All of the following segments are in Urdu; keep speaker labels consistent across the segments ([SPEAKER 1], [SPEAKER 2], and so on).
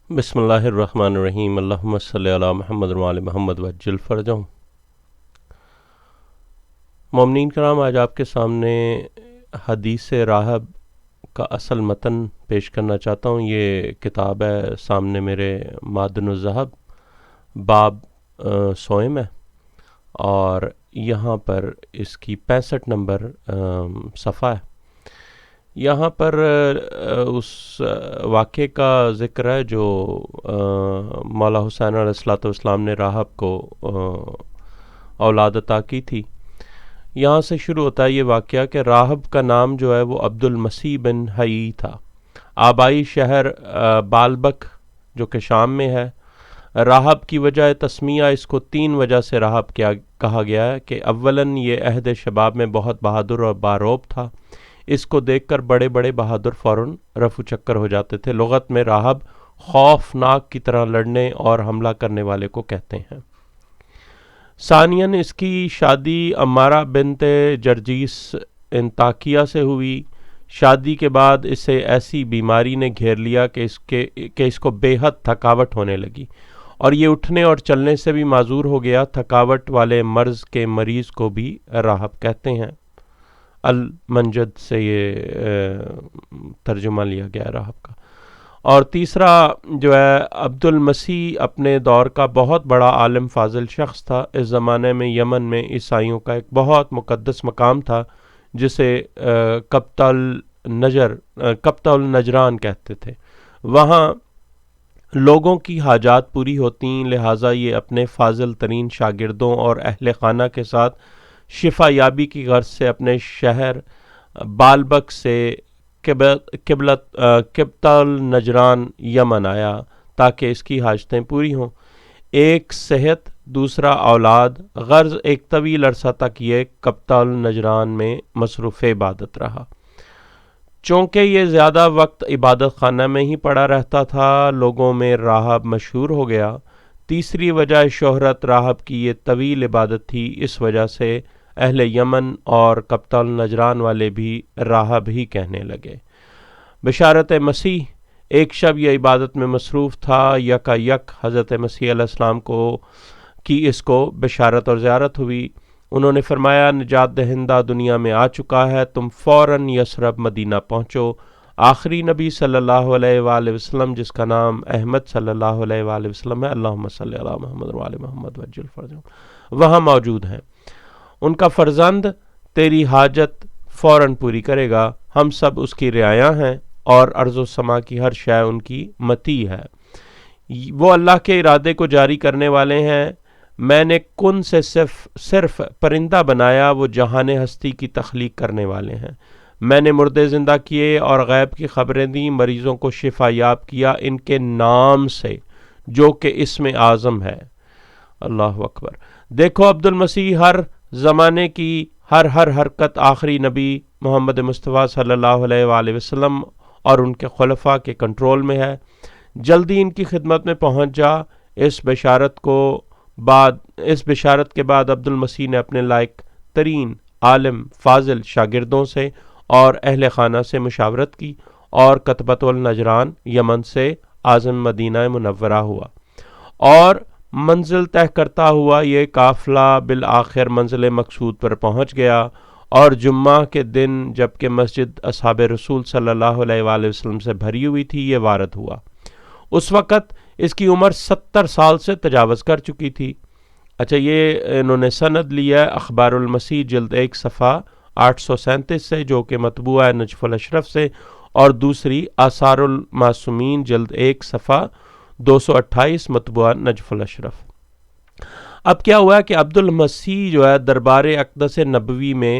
[SPEAKER 1] بسم اللہ الرحمن الرحیم، اللہم صلی علی محمد وعلی محمد وعجل فرجہم۔ مومنین کرام، آج آپ کے سامنے حدیث راہب کا اصل متن پیش کرنا چاہتا ہوں۔ یہ کتاب ہے سامنے میرے، معدن الذہب، باب سوئم ہے، اور یہاں پر اس کی 65 نمبر صفحہ ہے۔ یہاں پر اس واقعے کا ذکر ہے جو مولا حسین علیہ الصلوۃ والسلام نے راہب کو اولاد عطا کی تھی۔ یہاں سے شروع ہوتا ہے یہ واقعہ کہ راہب کا نام جو ہے وہ عبد المسیح بن حیی تھا۔ آبائی شہر بالبک جو کہ شام میں ہے۔ راہب کی وجہ تسمیہ اس کو 3 وجہ سے راہب کہا گیا ہے کہ اولاً یہ عہد شباب میں بہت بہادر اور باروب تھا۔ اس کو دیکھ کر بڑے بڑے بہادر فوراً رفو چکر ہو جاتے تھے۔ لغت میں راہب خوفناک کی طرح لڑنے اور حملہ کرنے والے کو کہتے ہیں۔ ثانیاً اس کی شادی عمارہ بنت جرجیس انطاکیہ سے ہوئی۔ شادی کے بعد اسے ایسی بیماری نے گھیر لیا کہ اس کو بے حد تھکاوٹ ہونے لگی، اور یہ اٹھنے اور چلنے سے بھی معذور ہو گیا۔ تھکاوٹ والے مرض کے مریض کو بھی راہب کہتے ہیں۔ المنجد سے یہ ترجمہ لیا گیا راہب کا۔ اور تیسرا جو ہے عبد المسیح اپنے دور کا بہت بڑا عالم فاضل شخص تھا۔ اس زمانے میں یمن میں عیسائیوں کا ایک بہت مقدس مقام تھا جسے قبطہ النجران کہتے تھے۔ وہاں لوگوں کی حاجات پوری ہوتی، لہٰذا یہ اپنے فاضل ترین شاگردوں اور اہل خانہ کے ساتھ شفا یابی کی غرض سے اپنے شہر بالبک سے قبطہ النجران یمن آیا تاکہ اس کی حاجتیں پوری ہوں۔ ایک صحت، دوسرا اولاد، غرض ایک طویل عرصہ تک یہ قبطہ النجران میں مصروف عبادت رہا۔ چونکہ یہ زیادہ وقت عبادت خانہ میں ہی پڑا رہتا تھا، لوگوں میں راہب مشہور ہو گیا۔ تیسری وجہ شہرت راہب کی یہ طویل عبادت تھی۔ اس وجہ سے اہل یمن اور قبطہ النجران والے بھی راہب ہی کہنے لگے۔ بشارت مسیح، ایک شب یہ عبادت میں مصروف تھا، یک حضرت مسیح علیہ السلام کی اس کو بشارت اور زیارت ہوئی۔ انہوں نے فرمایا، نجات دہندہ دنیا میں آ چکا ہے، تم فوراً یثرب مدینہ پہنچو۔ آخری نبی صلی اللہ علیہ وآلہ وسلم، جس کا نام احمد صلی اللہ علیہ وآلہ وسلم ہے، اللہم صلی علی محمد وآل محمد وعجل فرجہم، وہاں موجود ہیں۔ ان کا فرزند تیری حاجت فوراً پوری کرے گا۔ ہم سب اس کی رعایا ہیں، اور ارض و سما کی ہر شے ان کی مطیع ہے۔ وہ اللہ کے ارادے کو جاری کرنے والے ہیں۔ میں نے کن سے صرف پرندہ بنایا، وہ جہان ہستی کی تخلیق کرنے والے ہیں۔ میں نے مردے زندہ کیے اور غیب کی خبریں دیں، مریضوں کو شفا یاب کیا ان کے نام سے جو کہ اسم اعظم ہے۔ اللہ اکبر۔ دیکھو، عبد المسیح ہر زمانے کی ہر حرکت آخری نبی محمد مصطفیٰ صلی اللہ علیہ وآلہ وسلم اور ان کے خلفاء کے کنٹرول میں ہے۔ جلدی ان کی خدمت میں پہنچ جا۔ اس بشارت کے بعد عبد المسیح نے اپنے لائق ترین عالم فاضل شاگردوں سے اور اہل خانہ سے مشاورت کی، اور قبطہ النجران یمن سے عازم مدینہ منورہ ہوا، اور منزل طے کرتا ہوا یہ قافلہ بالآخر منزل مقصود پر پہنچ گیا۔ اور جمعہ کے دن جبکہ مسجد اصحاب رسول صلی اللہ علیہ وآلہ وسلم سے بھری ہوئی تھی، یہ وارد ہوا۔ اس وقت اس کی عمر 70 سال سے تجاوز کر چکی تھی۔ اچھا، یہ انہوں نے سند لیا ہے اخبار المسیح جلد 1 صفحہ 837 سے، جو کہ مطبوع ہے نجف الاشرف سے، اور دوسری آثار المعصومین جلد 1 صفحہ 228 مطبوعہ نجف الاشرف۔ اب کیا ہوا کہ عبد المسیح جو ہے دربار اقدس نبوی میں،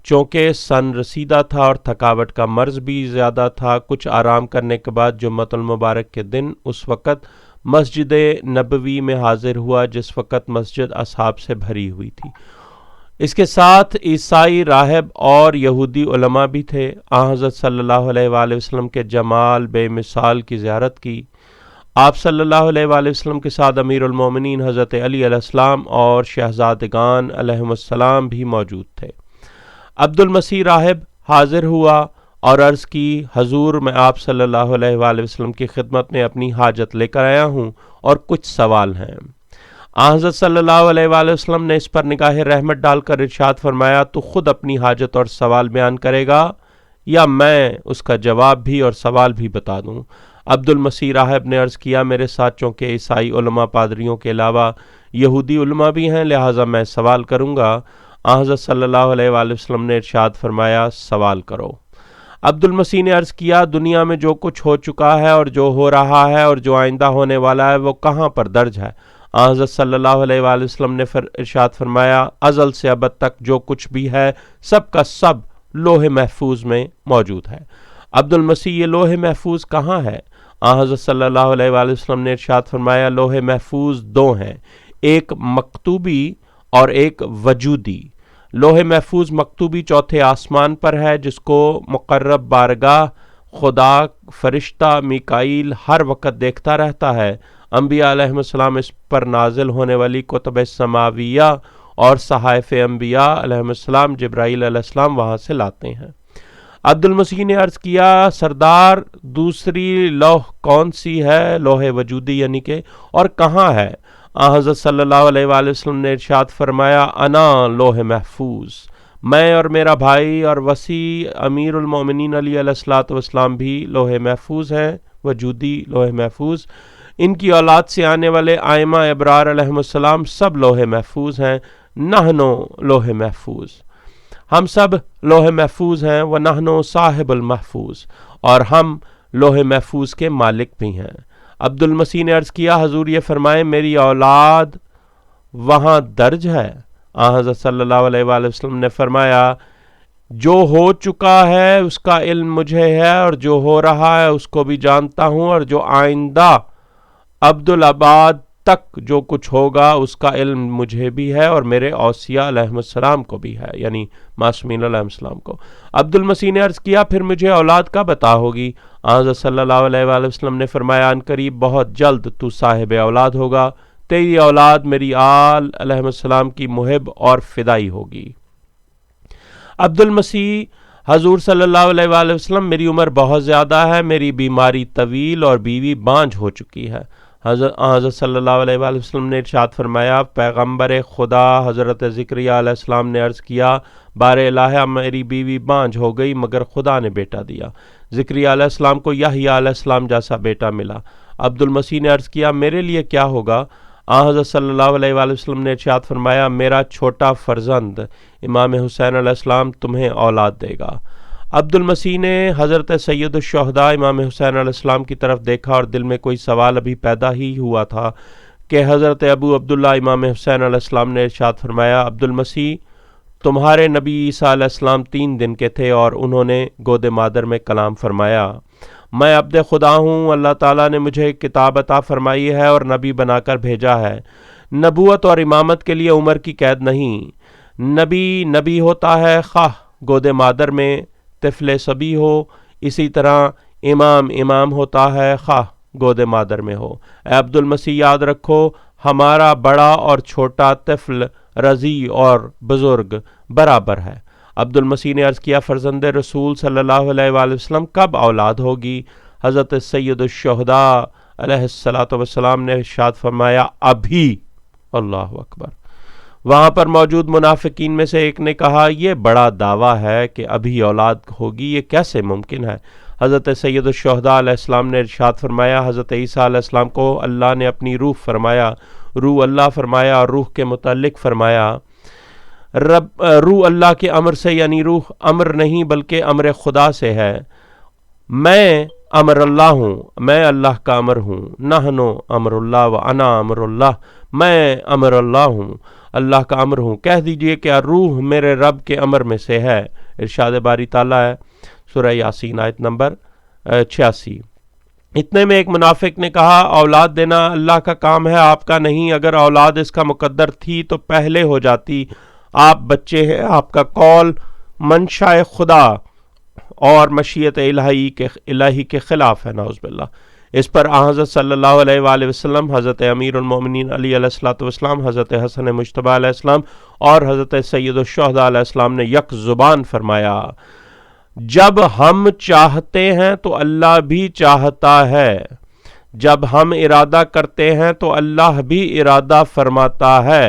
[SPEAKER 1] چونکہ سن رسیدہ تھا اور تھکاوٹ کا مرض بھی زیادہ تھا، کچھ آرام کرنے کے بعد جمعۃ المبارک کے دن اس وقت مسجد نبوی میں حاضر ہوا جس وقت مسجد اصحاب سے بھری ہوئی تھی۔ اس کے ساتھ عیسائی راہب اور یہودی علماء بھی تھے۔ حضرت صلی اللہ علیہ وآلہ وسلم کے جمال بے مثال کی زیارت کی۔ آپ صلی اللہ علیہ وآلہ وسلم کے ساتھ امیر المومنین حضرت علی علیہ السلام اور شہزادگان علیہم السلام بھی موجود تھے۔ عبد المسیح راہب حاضر ہوا اور عرض کی حضور میں آپ صلی اللہ علیہ وآلہ وسلم کی خدمت میں اپنی حاجت لے کر آیا ہوں اور کچھ سوال ہیں۔ حضرت صلی اللہ علیہ وآلہ وسلم نے اس پر نگاہ رحمت ڈال کر ارشاد فرمایا تو خود اپنی حاجت اور سوال بیان کرے گا یا میں اس کا جواب بھی اور سوال بھی بتا دوں؟ عبد المسیح راہب نے عرض کیا میرے ساتھ چونکہ عیسائی علماء پادریوں کے علاوہ یہودی علماء بھی ہیں لہٰذا میں سوال کروں گا۔ حضرت صلی اللہ علیہ وآلہ وسلم نے ارشاد فرمایا سوال کرو۔ عبد المسیح نے عرض کیا دنیا میں جو کچھ ہو چکا ہے اور جو ہو رہا ہے اور جو آئندہ ہونے والا ہے وہ کہاں پر درج ہے؟ حضرت صلی اللہ علیہ وآلہ وسلم نے ارشاد فرمایا ازل سے ابد تک جو کچھ بھی ہے سب کا سب لوح محفوظ میں موجود ہے۔ عبد المسیح یہ لوح محفوظ کہاں ہے؟ حضرت صلی اللہ علیہ وآلہ وسلم نے ارشاد فرمایا لوح محفوظ دو ہیں، ایک مکتوبی اور ایک وجودی۔ لوح محفوظ مکتوبی چوتھے آسمان پر ہے جس کو مقرب بارگاہ خدا فرشتہ میکائیل ہر وقت دیکھتا رہتا ہے۔ انبیاء علیہ السلام اس پر نازل ہونے والی کتب سماویہ اور صحائف انبیاء علیہ السلام جبرائیل علیہ السلام وہاں سے لاتے ہیں۔ عبد المسیح نے عرض کیا سردار دوسری لوح کون سی ہے؟ لوح وجودی یعنی کہ اور کہاں ہے؟ حضرت صلی اللہ علیہ وآلہ وسلم نے ارشاد فرمایا انا لوح محفوظ، میں اور میرا بھائی اور وسیع امیر المومنین علی علیہ الصلوۃ والسلام بھی لوح محفوظ ہیں، وجودی لوح محفوظ۔ ان کی اولاد سے آنے والے ائمہ ابرار علیہم السلام سب لوح محفوظ ہیں، نحنو لوح محفوظ، ہم سب لوح محفوظ ہیں، ونحنو صاحب المحفوظ، اور ہم لوح محفوظ کے مالک بھی ہیں۔ عبد المسیح نے عرض کیا حضور یہ فرمائیں میری اولاد وہاں درج ہے؟ حضرت صلی اللہ علیہ وآلہ وسلم نے فرمایا جو ہو چکا ہے اس کا علم مجھے ہے اور جو ہو رہا ہے اس کو بھی جانتا ہوں، اور جو آئندہ عبدالآباد تک جو کچھ ہوگا اس کا علم مجھے بھی ہے اور میرے اوصیاء علیہ السلام کو بھی ہے، یعنی معصومین علیہ السلام کو۔ عبد المسیح نے عرض کیا پھر مجھے اولاد کب عطا ہوگی؟ حضرت صلی اللہ علیہ وآلہ وسلم نے فرمایا ان قریب بہت جلد تو صاحب اولاد ہوگا، تیری اولاد میری آل علیہ السلام کی محب اور فدائی ہوگی۔ عبد المسیح حضور صلی اللہ علیہ وآلہ وسلم میری عمر بہت زیادہ ہے، میری بیماری طویل اور بیوی بانجھ ہو چکی ہے۔ حضرت صلی اللہ علیہ وآلہ وسلم نے ارشاد فرمایا پیغمبر خدا حضرت زکریا علیہ السلام نے عرض کیا بار الہ میری بیوی بانجھ ہو گئی مگر خدا نے بیٹا دیا۔ زکریا علیہ السلام کو یحییٰ علیہ السلام جیسا بیٹا ملا۔ عبد المسیح نے عرض کیا میرے لیے کیا ہوگا؟ حضرت صلی اللہ علیہ وآلہ وسلم نے ارشاد فرمایا میرا چھوٹا فرزند امام حسین علیہ السلام تمہیں اولاد دے گا۔ عبد المسیح نے حضرت سید الشہداء امام حسین علیہ السلام کی طرف دیکھا اور دل میں کوئی سوال ابھی پیدا ہی ہوا تھا کہ حضرت ابو عبداللہ امام حسین علیہ السلام نے ارشاد فرمایا عبد المسیح تمہارے نبی عیسیٰ علیہ السلام 3 دن کے تھے اور انہوں نے گود مادر میں کلام فرمایا، میں عبد خدا ہوں، اللہ تعالیٰ نے مجھے کتاب عطا فرمائی ہے اور نبی بنا کر بھیجا ہے۔ نبوت اور امامت کے لیے عمر کی قید نہیں، نبی ہوتا ہے خواہ گود مادر میں طفل صبی ہو، اسی طرح امام ہوتا ہے خواہ گود مادر میں ہو۔ اے عبد المسیح یاد رکھو ہمارا بڑا اور چھوٹا طفل رضیع اور بزرگ برابر ہے۔ عبد المسیح نے عرض کیا فرزند رسول صلی اللہ علیہ وآلہ وسلم کب اولاد ہوگی؟ حضرت سید الشہداء علیہ السلام نے ارشاد فرمایا ابھی۔ اللہ اکبر۔ وہاں پر موجود منافقین میں سے ایک نے کہا یہ بڑا دعویٰ ہے کہ ابھی اولاد ہوگی، یہ کیسے ممکن ہے؟ حضرت سید الشہداء علیہ السلام نے ارشاد فرمایا حضرت عیسیٰ علیہ السلام کو اللہ نے اپنی روح فرمایا، روح اللہ فرمایا اور روح کے متعلق فرمایا روح اللہ کے امر سے، یعنی روح امر نہیں بلکہ امر خدا سے ہے۔ میں امر اللہ ہوں، میں اللہ کا امر ہوں، نحنو امر اللہ و انا امر اللہ، میں امر اللہ ہوں، اللہ کا امر ہوں۔ کہہ دیجئے کہ روح میرے رب کے امر میں سے ہے۔ ارشاد باری تعالیٰ ہے سورہ یاسین آیت نمبر 86۔ اتنے میں ایک منافق نے کہا اولاد دینا اللہ کا کام ہے، آپ کا نہیں، اگر اولاد اس کا مقدر تھی تو پہلے ہو جاتی، آپ بچے ہیں، آپ کا قول منشاء خدا اور مشیت الہی کے خلاف ہے، نعوذ باللہ۔ اس پر حضرت صلی اللہ علیہ وآلہ وسلم، حضرت امیر المومنین علی علیہ الصلوۃ والسلام، حضرت حسن مجتبی علیہ السلام اور حضرت سید الشہداء علیہ السلام نے یک زبان فرمایا جب ہم چاہتے ہیں تو اللہ بھی چاہتا ہے، جب ہم ارادہ کرتے ہیں تو اللہ بھی ارادہ فرماتا ہے۔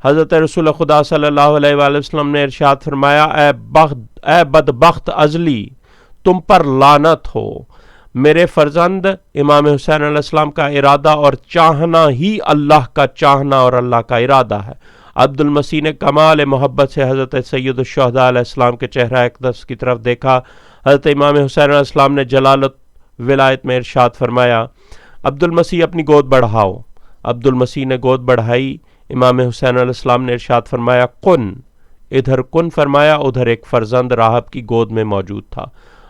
[SPEAKER 1] حضرت رسول خدا صلی اللہ علیہ وآلہ وسلم نے ارشاد فرمایا، اے بدبخت ازلی، تم پر لعنت ہو، میرے فرزند امام حسین علیہ السلام کا ارادہ اور چاہنا ہی اللہ کا چاہنا اور اللہ کا ارادہ ہے۔ عبد المسیح نے کمال محبت سے حضرت سید الشہداء علیہ السلام کے چہرہ اقدس کی طرف دیکھا۔ حضرت امام حسین علیہ السلام نے جلالت ولایت میں ارشاد فرمایا، عبد المسیح اپنی گود بڑھاؤ۔ عبد المسیح نے گود بڑھائی۔ امام حسین علیہ السلام نے ارشاد فرمایا، کن، ادھر کن فرمایا، ادھر ایک فرزند راہب کی گود میں موجود تھا۔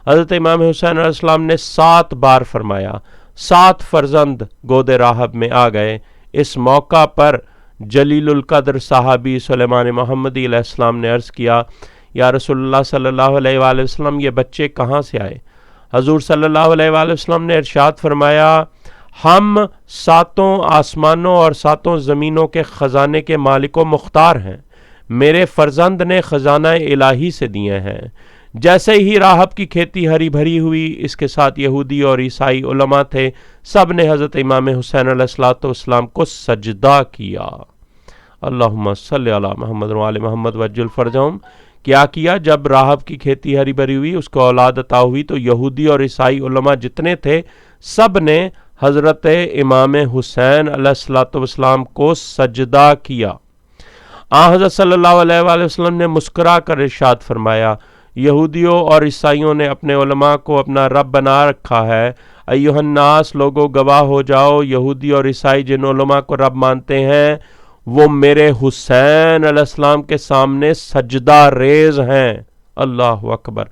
[SPEAKER 1] حضرت امام حسین علیہ السلام نے 7 بار فرمایا، 7 فرزند گود راہب میں آ گئے۔ اس موقع پر جلیل القدر صحابی سلیمان محمدی علیہ السلام نے عرض کیا، یا رسول اللہ صلی اللہ علیہ وآلہ وسلم، یہ بچے کہاں سے آئے؟ حضور صلی اللہ علیہ وآلہ وسلم نے ارشاد فرمایا، ہم 7 آسمانوں اور 7 زمینوں کے خزانے کے مالک و مختار ہیں، میرے فرزند نے خزانہ الہی سے دیے ہیں۔ جیسے ہی راہب کی کھیتی ہری بھری ہوئی، اس کے ساتھ یہودی اور عیسائی علماء تھے، سب نے حضرت امام حسین علیہ السلام کو سجدہ کیا۔ اللہم صلی علی محمد وعلی محمد وعجل فرجہم۔ کیا کیا؟ جب راہب کی کھیتی ہری بھری ہوئی، اس کو اولاد عطا ہوئی، تو یہودی اور عیسائی علماء جتنے تھے سب نے حضرت امام حسین علیہ السلام کو سجدہ کیا۔ حضرت صلی اللہ علیہ وآلہ وسلم نے مسکرا کر ارشاد فرمایا، یہودیوں اور عیسائیوں نے اپنے علماء کو اپنا رب بنا رکھا ہے۔ ایھا الناس، لوگو گواہ ہو جاؤ، یہودی اور عیسائی جن علماء کو رب مانتے ہیں وہ میرے حسین علیہ السلام کے سامنے سجدہ ریز ہیں۔ اللہ اکبر۔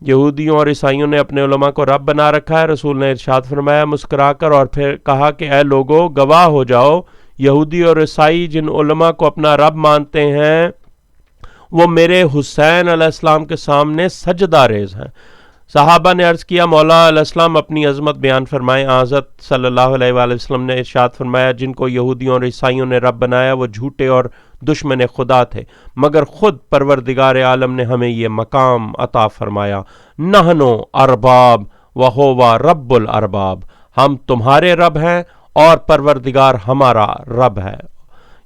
[SPEAKER 1] یہودیوں اور عیسائیوں نے اپنے علماء کو رب بنا رکھا ہے۔ رسول نے ارشاد فرمایا مسکرا کر، اور پھر کہا کہ اے لوگو گواہ ہو جاؤ، یہودی اور عیسائی جن علماء کو اپنا رب مانتے ہیں وہ میرے حسین علیہ السلام کے سامنے سجدہ ریز ہیں۔ صحابہ نے عرض کیا، مولا علیہ السلام اپنی عظمت بیان فرمائیں۔ حضرت صلی اللہ علیہ وآلہ وسلم نے ارشاد فرمایا، جن کو یہودیوں اور عیسائیوں نے رب بنایا وہ جھوٹے اور دشمن خدا تھے، مگر خود پروردگار عالم نے ہمیں یہ مقام عطا فرمایا، نحنو ارباب وہو رب الارباب، ہم تمہارے رب ہیں اور پروردگار ہمارا رب ہے۔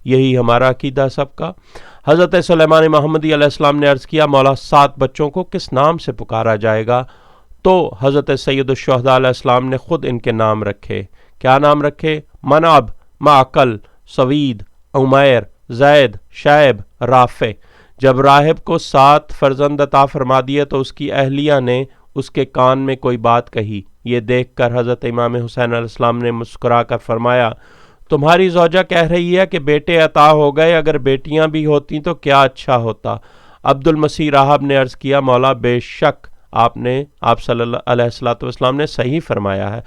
[SPEAKER 1] یہی ہمارا عقیدہ سب کا۔ حضرت سلیمان محمدی علیہ السلام نے عرض کیا، مولا 7 بچوں کو کس نام سے پکارا جائے گا؟ تو حضرت سید الشہداء علیہ السلام نے خود ان کے نام رکھے۔ کیا نام رکھے؟ مناب، معقل، سوید، عمیر، زید، شعیب، رافع۔ جب راہب کو 7 فرزند عطا فرما دیے تو اس کی اہلیہ نے اس کے کان میں کوئی بات کہی۔ یہ دیکھ کر حضرت امام حسین علیہ السلام نے مسکرا کر فرمایا، تمہاری زوجہ کہہ رہی ہے کہ بیٹے عطا ہو گئے، اگر بیٹیاں بھی ہوتی تو کیا اچھا ہوتا۔ عبد المسیح راہب نے عرض کیا، مولا بے شک آپ صلی اللہ علیہ وسلم نے صحیح فرمایا ہے۔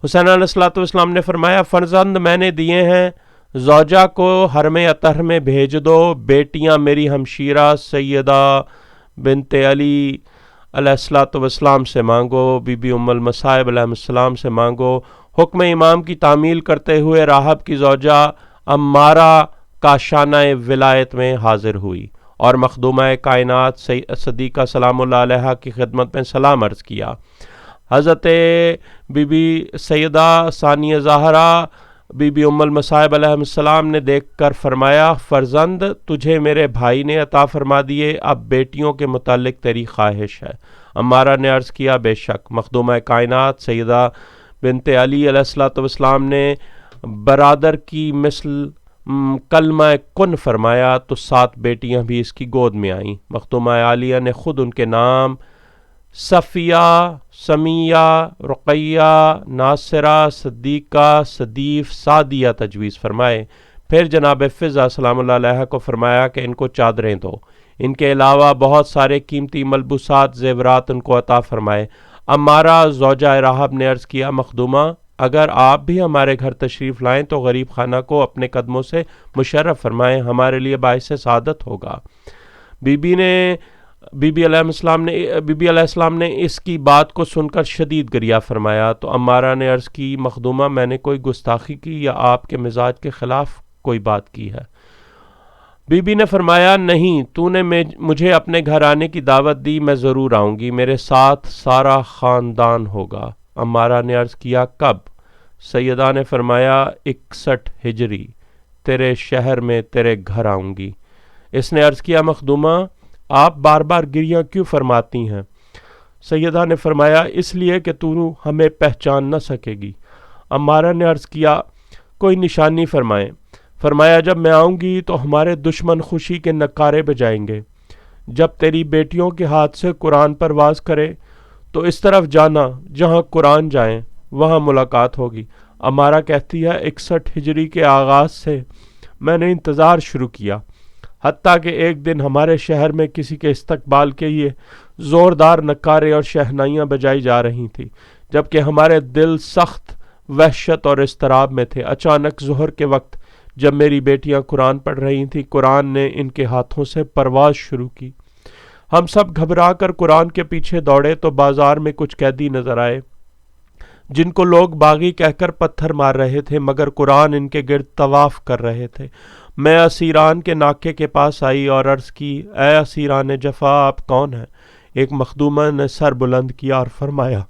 [SPEAKER 1] حسین علیہ السلام نے فرمایا، فرزند میں نے دیے ہیں، زوجہ کو حرم اطہر میں بھیج دو، بیٹیاں میری ہمشیرہ سیدہ بنت علی علیہ السلام سے مانگو، بی بی ام المصائب علیہ السلام سے مانگو۔ حکم امام کی تعمیل کرتے ہوئے راہب کی زوجہ عمارہ کاشانہ ولایت میں حاضر ہوئی اور مخدومہ کائنات صدیقہ سلام اللہ علیہ کی خدمت میں سلام عرض کیا۔ حضرت بی بی سیدہ ثانیہ زہرا بی بی ام المصائب علیہ السلام نے دیکھ کر فرمایا، فرزند تجھے میرے بھائی نے عطا فرما دیے، اب بیٹیوں کے متعلق تیری خواہش ہے۔ عمارہ نے عرض کیا، بے شک۔ مخدومہ کائنات سیدہ بنت علی علیہ السلام نے برادر کی مثل کلمہ کن فرمایا تو 7 بیٹیاں بھی اس کی گود میں آئیں۔ مخدومہ عالیہ نے خود ان کے نام صفیہ، سمیہ، رقیہ، ناصرہ، صدیقہ، صدیف، سعدیہ تجویز فرمائے۔ پھر جناب فضہ سلام اللہ علیہ کو فرمایا کہ ان کو چادریں دو۔ ان کے علاوہ بہت سارے قیمتی ملبوسات، زیورات ان کو عطا فرمائے۔ عمارہ زوجہ راہب نے عرض کیا، مخدومہ اگر آپ بھی ہمارے گھر تشریف لائیں تو غریب خانہ کو اپنے قدموں سے مشرف فرمائیں، ہمارے لیے باعث سعادت ہوگا۔ بی بی علیہ السلام نے اس کی بات کو سن کر شدید گریہ فرمایا تو عمارہ نے عرض کی، مخدومہ میں نے کوئی گستاخی کی یا آپ کے مزاج کے خلاف کوئی بات کی ہے؟ بی بی نے فرمایا نہیں، تو نے مجھے اپنے گھر آنے کی دعوت دی، میں ضرور آؤں گی، میرے ساتھ سارا خاندان ہوگا۔ عمارہ نے عرض کیا کب؟ سیدہ نے فرمایا 61 ہجری، تیرے شہر میں تیرے گھر آؤں گی۔ اس نے عرض کیا مخدومہ آپ بار بار گریہ کیوں فرماتی ہیں؟ سیدہ نے فرمایا اس لیے کہ تو ہمیں پہچان نہ سکے گی۔ عمارہ نے عرض کیا کوئی نشانی فرمائیں۔ فرمایا جب میں آؤں گی تو ہمارے دشمن خوشی کے نعرے بجائیں گے۔ جب تیری بیٹیوں کے ہاتھ سے قرآن پرواز کرے تو اس طرف جانا جہاں قرآن جائیں، وہاں ملاقات ہوگی۔ عمارہ کہتی ہے 61 ہجری کے آغاز سے میں نے انتظار شروع کیا، حتیٰ کہ ایک دن ہمارے شہر میں کسی کے استقبال کے لیے زوردار نعرے اور شہنائیاں بجائی جا رہی تھیں، جبکہ ہمارے دل سخت وحشت اور اضطراب میں تھے۔ اچانک ظہر کے وقت جب میری بیٹیاں قرآن پڑھ رہی تھیں، قرآن نے ان کے ہاتھوں سے پرواز شروع کی۔ ہم سب گھبرا کر قرآن کے پیچھے دوڑے تو بازار میں کچھ قیدی نظر آئے جن کو لوگ باغی کہہ کر پتھر مار رہے تھے، مگر قرآن ان کے گرد طواف کر رہے تھے۔ میں اسیران کے ناکے کے پاس آئی اور عرض کی اے اسیران جفا آپ کون ہیں؟ ایک مخدومہ نے سر بلند کیا اور فرمایا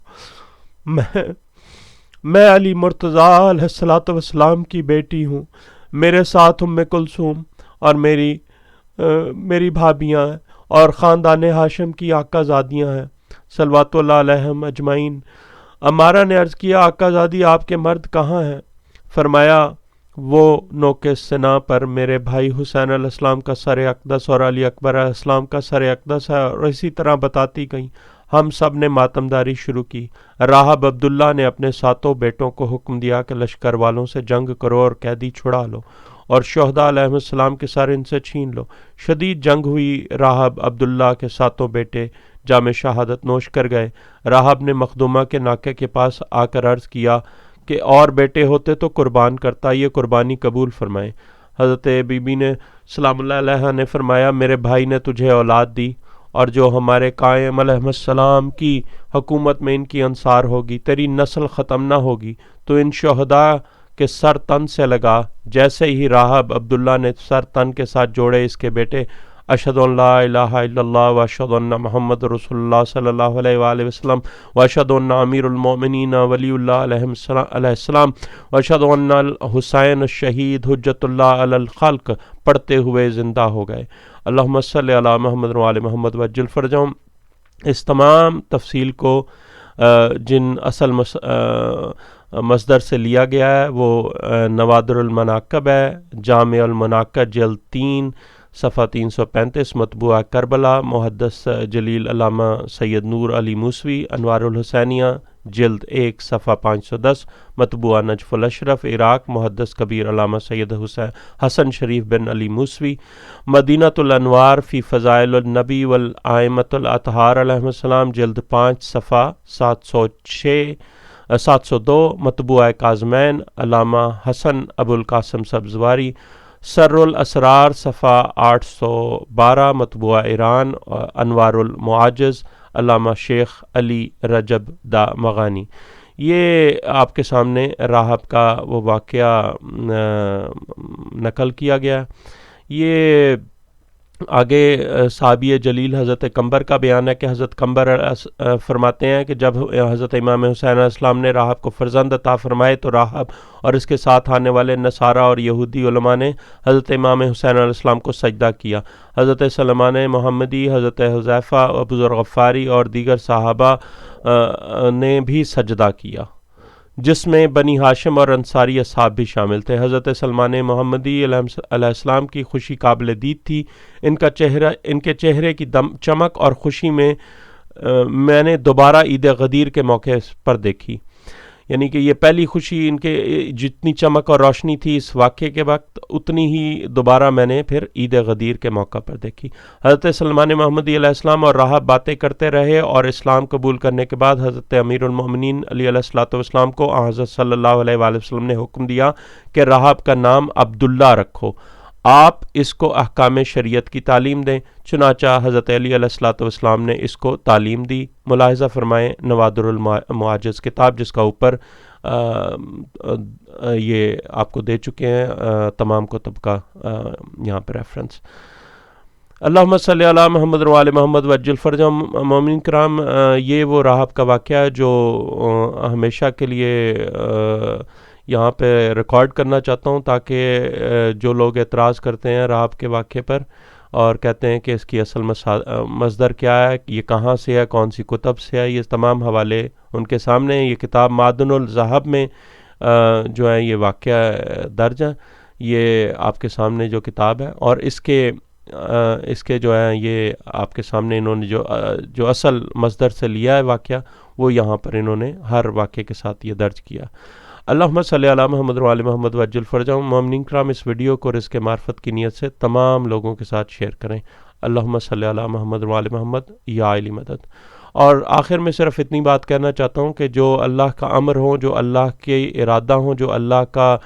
[SPEAKER 1] میں علی مرتضیٰ علیہ الصلوۃ والسلام کی بیٹی ہوں، میرے ساتھ ام کلثوم اور میری بھابیاں ہیں اور خاندان ہاشم کی آقا زادیاں ہیں صلوات اللہ علیہم اجمعین۔ عمارہ نے عرض کیا آقا زادی آپ کے مرد کہاں ہیں؟ فرمایا وہ نوک سنا پر میرے بھائی حسین علیہ السلام کا سر اقدس اور علی اکبر علیہ السلام کا سر اقدس ہے، اور اسی طرح بتاتی گئیں۔ ہم سب نے ماتمداری شروع کی۔ راہب عبداللہ نے اپنے 7 بیٹوں کو حکم دیا کہ لشکر والوں سے جنگ کرو اور قیدی چھڑا لو، اور شہداء علیہ السلام کے سر ان سے چھین لو۔ شدید جنگ ہوئی۔ راہب عبداللہ کے 7 بیٹے جام شہادت نوش کر گئے۔ راہب نے مخدومہ کے ناکے کے پاس آ کر عرض کیا کہ اور بیٹے ہوتے تو قربان کرتا، یہ قربانی قبول فرمائیں۔ حضرت بی بی نے سلام اللہ علیہ نے فرمایا میرے بھائی نے تجھے اولاد دی، اور جو ہمارے قائم علیہ السلام کی حکومت میں ان کی انصار ہوگی، تیری نسل ختم نہ ہوگی، تو ان شہداء کے سر تن سے لگا۔ جیسے ہی راہب عبداللہ نے سر تن کے ساتھ جوڑے، اس کے بیٹے اشہد ان لا الہ الا اللہ و اشہد ان محمد رسول اللہ صلی اللہ علیہ وآلہ وسلم و اشہد ان امیر المؤمنین ولی اللہ علیہ السلام و اشہد ان حسین الشہید حجت اللہ علی الخلق پڑھتے ہوئے زندہ ہو گئے۔ اللہم صلی علی محمد و آل محمد وعجل فرجہم۔ اس تمام تفصیل کو جن اصل مصدر سے لیا گیا ہے وہ نوادر المناقب ہے، جامع المناقب جلد 3 صفحہ 335، مطبوعہ کربلا، محدث جلیل علامہ سید نور علی موسوی، انوار الحسینیہ جلد 1 صفحہ 510، مطبوعہ نجف الاشرف عراق، محدث کبیر علامہ سید حسن شریف بن علی موسوی، مدینۃ الانوار فی فضائل النبی والائمۃ الاطہار علیہ السلام جلد 5 صفحہ 702، مطبوعہ کاظمین علامہ حسن ابو القاسم سبزواری، سر الاسرار صفحہ 812، مطبوعہ ایران، انوار المعاجز علامہ شیخ علی رجب دا مغانی۔ یہ آپ کے سامنے راہب کا وہ واقعہ نقل کیا گیا۔ یہ آگے صحابی جلیل حضرت قنبر کا بیان ہے کہ حضرت قنبر فرماتے ہیں کہ جب حضرت امام حسین علیہ السلام نے راہب کو فرزند عطا فرمائے تو راہب اور اس کے ساتھ آنے والے نصارہ اور یہودی علماء نے حضرت امام حسین علیہ السلام کو سجدہ کیا۔ حضرت سلمان محمدی، حضرت حذیفہ، ابو ذر غفاری اور دیگر صحابہ نے بھی سجدہ کیا، جس میں بنی ہاشم اور انصاری اصحاب بھی شامل تھے۔ حضرت سلمان محمدی علیہ السلام کی خوشی قابل دید تھی۔ ان کے چہرے کی چمک اور خوشی میں نے دوبارہ عید غدیر کے موقع پر دیکھی، یعنی کہ یہ پہلی خوشی ان کے جتنی چمک اور روشنی تھی اس واقعے کے وقت، اتنی ہی دوبارہ میں نے پھر عید غدیر کے موقع پر دیکھی۔ حضرت سلمان محمدی علیہ السلام اور راہب باتیں کرتے رہے، اور اسلام قبول کرنے کے بعد حضرت امیر المؤمنین علی علیہ الصلوۃ والسلام کو حضرت صلی اللہ علیہ وآلہ وسلم نے حکم دیا کہ راہب کا نام عبداللہ رکھو، آپ اس کو احکام شریعت کی تعلیم دیں۔ چنانچہ حضرت علی علیہ الصلوۃ والسلام نے اس کو تعلیم دی۔ ملاحظہ فرمائیں نوادر المعاجز کتاب، جس کا اوپر یہ آپ کو دے چکے ہیں تمام کتب کا یہاں پہ ریفرنس۔ اللہم صلی علی محمد و آل محمد وعجل فرجہم۔ مومنین کرام، یہ وہ راہب کا واقعہ ہے جو ہمیشہ کے لیے یہاں پہ ریکارڈ کرنا چاہتا ہوں، تاکہ جو لوگ اعتراض کرتے ہیں راہب کے واقعے پر اور کہتے ہیں کہ اس کی اصل مصدر کیا ہے، یہ کہاں سے ہے، کون سی کتب سے ہے، یہ تمام حوالے ان کے سامنے ہیں۔ یہ کتاب معدن الذہب میں جو ہے یہ واقعہ درج ہے، یہ آپ کے سامنے جو کتاب ہے، اور اس کے جو ہے یہ آپ کے سامنے انہوں نے جو اصل مصدر سے لیا ہے واقعہ، وہ یہاں پر انہوں نے ہر واقعے کے ساتھ یہ درج کیا۔ اللہم صلی علی محمد و آل محمد وعجل فرجہم۔ مومنین کرام، اس ویڈیو کو رزق معرفت کی نیت سے تمام لوگوں کے ساتھ شیئر کریں۔ اللہم صلی علی محمد و آل محمد یا علی مدد۔ اور آخر میں صرف اتنی بات کہنا چاہتا ہوں کہ جو اللہ کا امر ہو، جو اللہ کے ارادہ ہوں، جو اللہ کا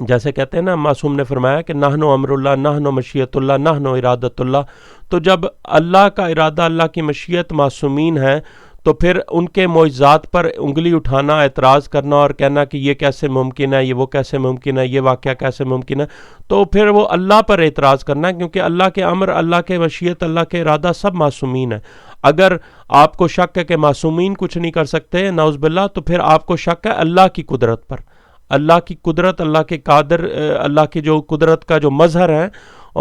[SPEAKER 1] جیسے کہتے ہیں نا، معصوم نے فرمایا کہ نحن امر اللہ، نحن مشیت اللہ، نحن ارادت اللہ۔ تو جب اللہ کا ارادہ، اللہ کی مشیت معصومین ہے، تو پھر ان کے معجزات پر انگلی اٹھانا، اعتراض کرنا اور کہنا کہ یہ کیسے ممکن ہے، یہ وہ کیسے ممکن ہے، یہ واقعہ کیسے ممکن ہے، تو پھر وہ اللہ پر اعتراض کرنا ہے، کیونکہ اللہ کے امر، اللہ کے مشیت، اللہ کے ارادہ سب معصومین ہے۔ اگر آپ کو شک ہے کہ معصومین کچھ نہیں کر سکتے، نعوذ باللہ، تو پھر آپ کو شک ہے اللہ کی قدرت پر۔ اللہ کی قدرت، اللہ کے قادر، اللہ کی جو قدرت کا جو مظہر ہے،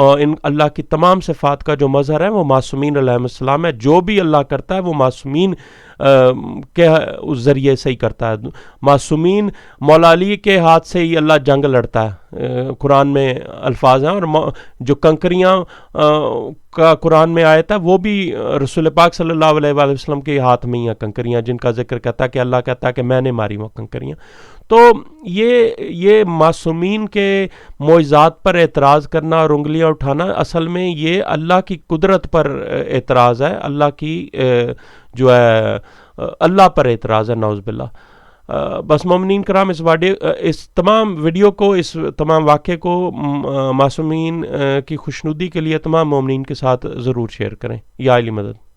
[SPEAKER 1] اور ان اللہ کی تمام صفات کا جو مظہر ہے، وہ معصومین علیہ السلام ہے۔ جو بھی اللہ کرتا ہے وہ معصومین کے اس ذریعے سے ہی کرتا ہے۔ معصومین، مولا علی کے ہاتھ سے ہی اللہ جنگ لڑتا ہے، قرآن میں الفاظ ہیں، اور جو کنکریاں کا قرآن میں آیت ہے، وہ بھی رسول پاک صلی اللہ علیہ وآلہ وسلم کے ہاتھ میں ہی ہیں کنکریاں، جن کا ذکر کہتا ہے کہ اللہ کہتا ہے کہ میں نے ماری وہ کنکریاں۔ تو یہ معصومین کے معجزات پر اعتراض کرنا اور انگلیاں اٹھانا، اصل میں یہ اللہ کی قدرت پر اعتراض ہے، اللہ کی جو ہے اللہ پر اعتراض ہے، نعوذ باللہ۔ بس مومنین کرام، اس تمام ویڈیو کو، اس تمام واقعے کو معصومین کی خوشنودی کے لیے تمام مومنین کے ساتھ ضرور شیئر کریں۔ یا علی مدد۔